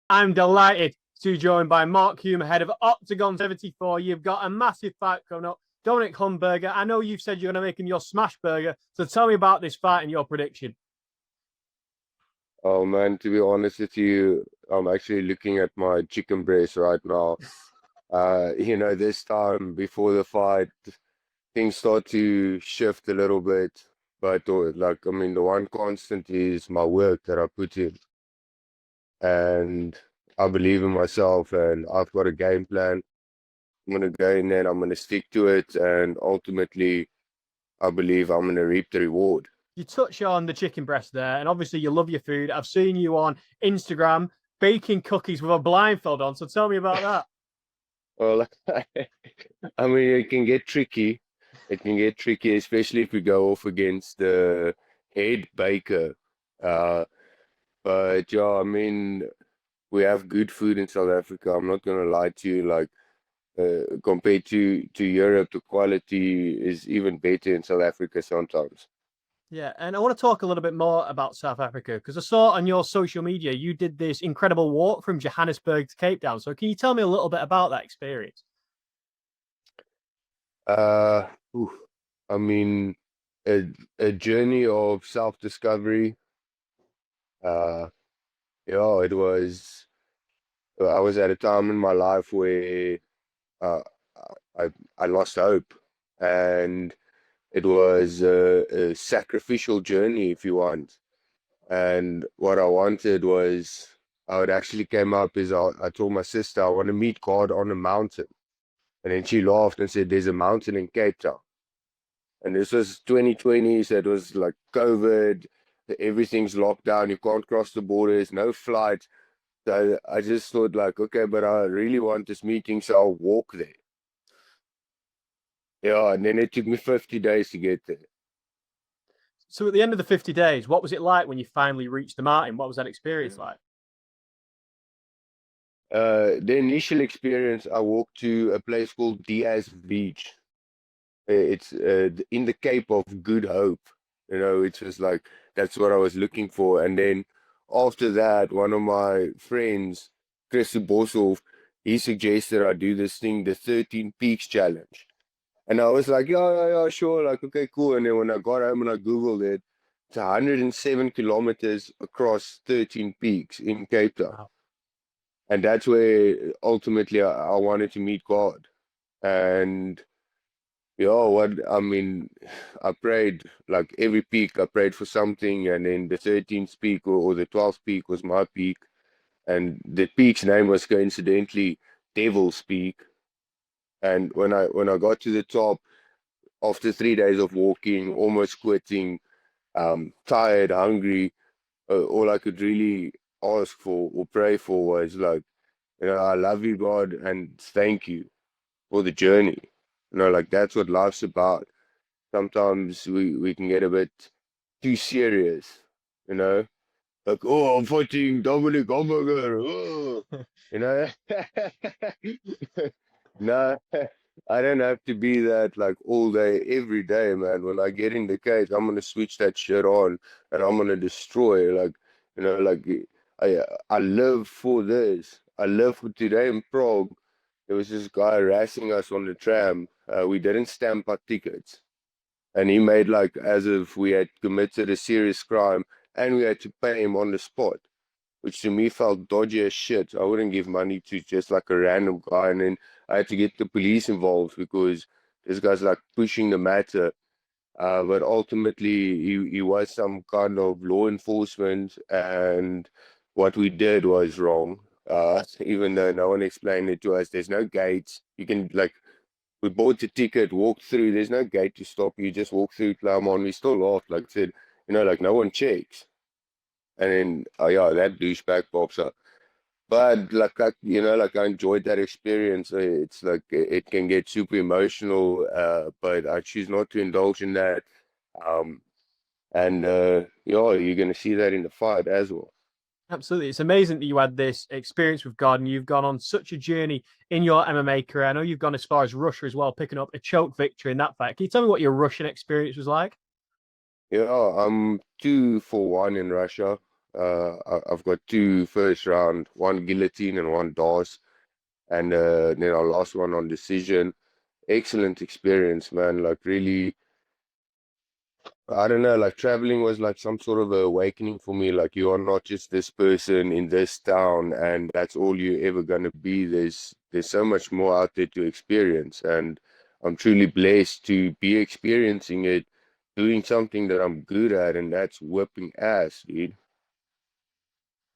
I'm delighted to be joined by Mark Hulme, head of Oktagon 74. You've got a massive fight coming up. Dominik Humburger, I know you've said you're going to make him your smash burger. So tell me about this fight and your prediction. Oh man, to be honest with you, I'm actually looking at my chicken breast right now. This time before the fight, things start to shift a little bit. But the one constant is my work that I put in, and I believe in myself, and I've got a game plan. I'm gonna go in there, I'm gonna stick to it, and ultimately, I believe I'm gonna reap the reward. You touch on the chicken breast there, and obviously you love your food. I've seen you on Instagram baking cookies with a blindfold on. So tell me about that. Well, I mean, it can get tricky. It can get tricky, especially if we go off against the head baker. Uh, but yeah, I mean, we have good food in South Africa. I'm not gonna lie to you. Compared to Europe, the quality is even better in South Africa sometimes. Yeah, and I want to talk a little bit more about South Africa because I saw on your social media you did this incredible walk from Johannesburg to Cape Town. So can you tell me a little bit about that experience? Uh, oof, I mean, a a journey of self-discovery. Uh, yeah, it was. I was at a time in my life where uh, I lost hope, and it was a sacrificial journey, if you want. And what I wanted was, how it actually came up is I told my sister I want to meet God on a mountain, and then she laughed and said, "There's a mountain in Cape Town." And this was 2020, so it was like COVID, everything's locked down, you can't cross the borders, no flights. So I just thought like, okay, but I really want this meeting, so I'll walk there. Yeah, and then it took me 50 days to get there. So at the end of the 50 days, what was it like when you finally reached the mountain? What was that experience like? The initial experience, I walked to a place called Diaz Beach. It's in the Cape of Good Hope. It's just like that's what I was looking for. And then after that, one of my friends, Chris Boshoff, he suggested I do this thing, the 13 Peaks Challenge. And I was like, yeah, yeah, yeah, sure. Like, okay, cool. And then when I got home and I Googled it, it's 107 kilometers across 13 peaks in Cape Town. Wow. And that's where ultimately I wanted to meet God. And yeah, I prayed like every peak, I prayed for something. And then the 13th peak or the 12th peak was my peak. And the peak's name was coincidentally Devil's Peak. And when I got to the top, after 3 days of walking, almost quitting, tired, hungry, all I could really ask for or pray for was like, I love you, God, and thank you for the journey. Like that's what life's about. Sometimes we can get a bit too serious, you know, like, oh, I'm fighting Dominik Humburger. Oh, you know, no, I don't have to be that like all day, every day, man. When I get in the cage, I'm gonna switch that shit on and I'm gonna destroy. Like I live for this. I live for today in Prague. There was this guy harassing us on the tram. We didn't stamp our tickets, and he made like as if we had committed a serious crime, and we had to pay him on the spot, which to me felt dodgy as shit. I wouldn't give money to just like a random guy, and then I had to get the police involved because this guy's like pushing the matter. But ultimately, he was some kind of law enforcement, and what we did was wrong. Even though no one explained it to us, there's no gates. You can like we bought the ticket, walked through. There's no gate to stop you. Just walk through, climb on. We still laughed, like said, like no one checks. And then, oh yeah, that douchebag pops up. But like I enjoyed that experience. It's like it can get super emotional, but I choose not to indulge in that. Um, and yeah, you're gonna see that in the fight as well. Absolutely. It's amazing that you had this experience with God and you've gone on such a journey in your MMA career. I know you've gone as far as Russia as well, picking up a choke victory in that fight. Can you tell me what your Russian experience was like? Yeah, I'm 2-for-1 in Russia. I've got two first round, one guillotine and one DOS, and then our last one on decision. Excellent experience, man. Like really, I don't know, like traveling was like some sort of a awakening for me. Like you are not just this person in this town and that's all you're ever gonna be. There's so much more out there to experience, and I'm truly blessed to be experiencing it, doing something that I'm good at, and that's whipping ass, dude.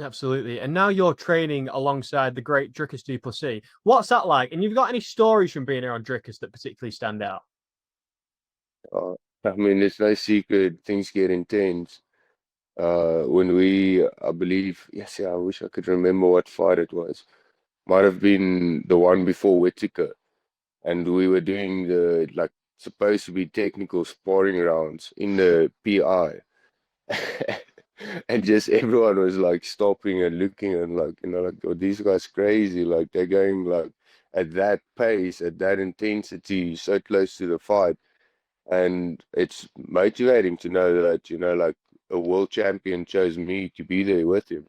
Absolutely. And now you're training alongside the great Dricus du Plessis. What's that like? And you've got any stories from being around Dricus that particularly stand out? Uh, I mean, it's no secret, things get intense. When I believe, yes, yeah, I wish I could remember what fight it was. Might have been the one before Whittaker, and we were doing the like supposed to be technical sparring rounds in the PI, and just everyone was like stopping and looking and like like, oh, these guys crazy, like they're going like at that pace, at that intensity, so close to the fight, and it's motivating to know that like a world champion chose me to be there with him.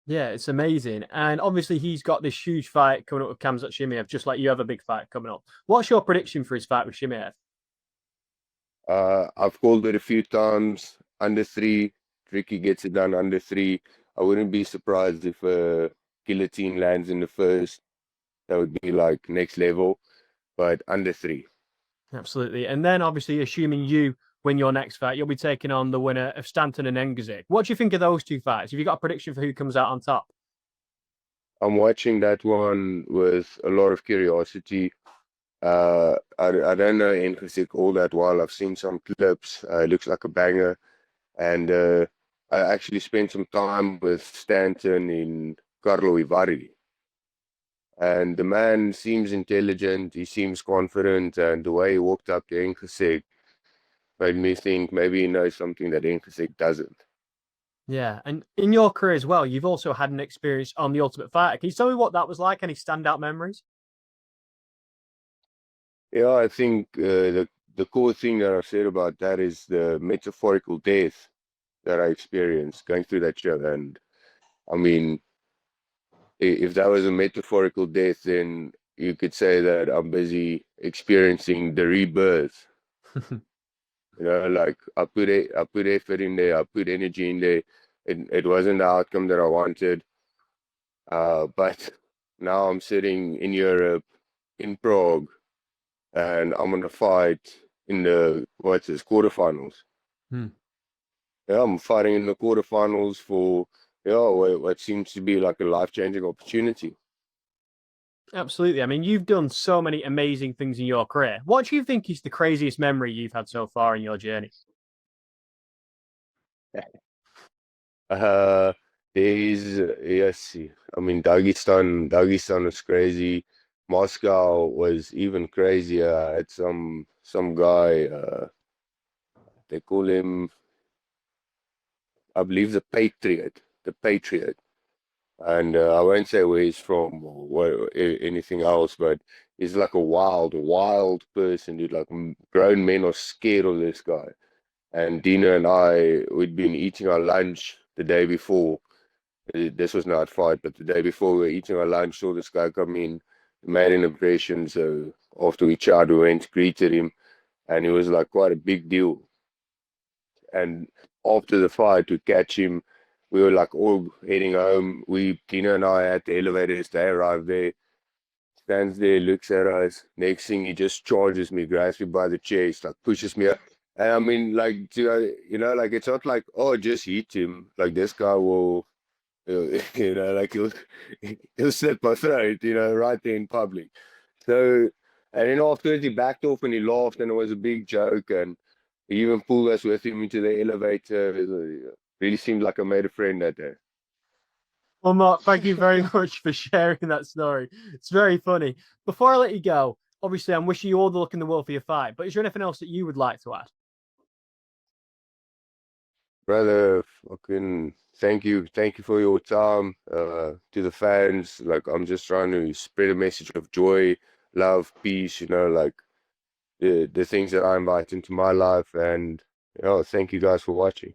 Yeah, it's amazing. And obviously, he's got this huge fight coming up with Khamzat Chimaev, just like you have a big fight coming up. What's your prediction for his fight with Chimaev? I've called it a few times. Under three, Ricky gets it done under three. I wouldn't be surprised if a guillotine lands in the first. That would be like next level, but under three. Absolutely. And then, obviously, assuming you win your next fight, you'll be taking on the winner of Stanton and Engic. What do you think of those two fights? Have you got a prediction for who comes out on top? I'm watching that one with a lot of curiosity. I don't know Engic all that well. I've seen some clips. It looks like a banger. And I actually spent some time with Stanton in Carlo Ivari. And the man seems intelligent, he seems confident, and the way he walked up to Engic made me think maybe he knows something that Engic doesn't. Yeah. And in your career as well, you've also had an experience on The Ultimate Fighter. Can you tell me what that was like? Any standout memories? Yeah, I think the core thing that I've said about that is the metaphorical death that I experienced going through that show. And I mean, if that was a metaphorical death, then you could say that I'm busy experiencing the rebirth. Like I put effort in there, I put energy in there. It wasn't the outcome that I wanted. But now I'm sitting in Europe, in Prague, and I'm gonna fight in the what's this quarterfinals. Hmm. Yeah, I'm fighting in the quarterfinals for what seems to be like a life-changing opportunity. Absolutely. I mean, you've done so many amazing things in your career. What do you think is the craziest memory you've had so far in your journey? Uh, there's yes, I mean Dagestan was crazy. Moscow was even crazier. I had some guy. They call him, I believe, the Patriot. And I won't say where he's from or anything else, but he's like a wild person, dude. Like grown men are scared of this guy. And Dina and we'd been eating our lunch the day before. This was not a fight, but the day before we were eating our lunch, saw this guy come in, made an impression. So after we chatted, we went, greeted him, and he was like quite a big deal. And after the fight, to catch him, we were like all heading home. Tina and I at the elevators, they arrived there, stands there, looks at us. Next thing, he just charges me, grabs me by the chest, like pushes me up. And I mean, like, like it's not like, oh, just hit him. Like this guy will, like he'll slit my throat, right there in public. So, and then afterwards he backed off and he laughed and it was a big joke. And he even pulled us with him into the elevator. Really seemed like I made a friend that day. Well, Mark, thank you very much for sharing that story. It's very funny. Before I let you go, obviously, I'm wishing you all the luck in the world for your fight, but is there anything else that you would like to add? Brother, fucking thank you for your time. To the fans, like I'm just trying to spread a message of joy, love, peace, like the things that I invite into my life. And thank you guys for watching.